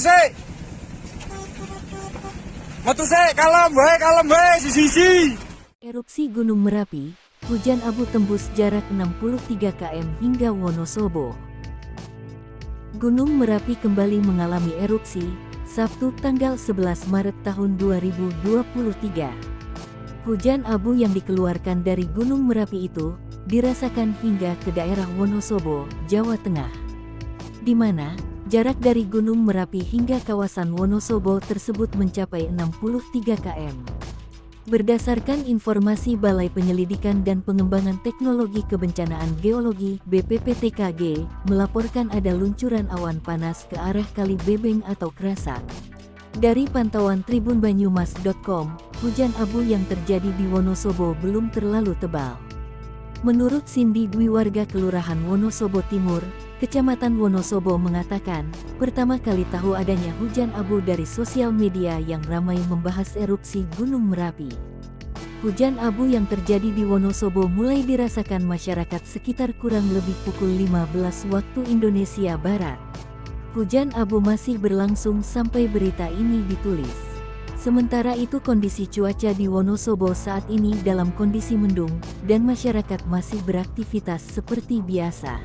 sik. Metu sik, kalem wae, sisi. Erupsi Gunung Merapi, hujan abu tembus jarak 63 km hingga Wonosobo. Gunung Merapi kembali mengalami erupsi, Sabtu tanggal 11 Maret tahun 2023. Hujan abu yang dikeluarkan dari Gunung Merapi itu, dirasakan hingga ke daerah Wonosobo, Jawa Tengah. Di mana, jarak dari Gunung Merapi hingga kawasan Wonosobo tersebut mencapai 63 km. Berdasarkan informasi Balai Penyelidikan dan Pengembangan Teknologi Kebencanaan Geologi (BPPTKG), melaporkan ada luncuran awan panas ke arah Kali Bebeng atau Krasak. Dari pantauan tribunbanyumas.com, hujan abu yang terjadi di Wonosobo belum terlalu tebal. Menurut Cindy Dwi, warga Kelurahan Wonosobo Timur, Kecamatan Wonosobo, mengatakan, pertama kali tahu adanya hujan abu dari sosial media yang ramai membahas erupsi Gunung Merapi. Hujan abu yang terjadi di Wonosobo mulai dirasakan masyarakat sekitar kurang lebih pukul 15 waktu Indonesia Barat. Hujan abu masih berlangsung sampai berita ini ditulis. Sementara itu kondisi cuaca di Wonosobo saat ini dalam kondisi mendung, dan masyarakat masih beraktivitas seperti biasa.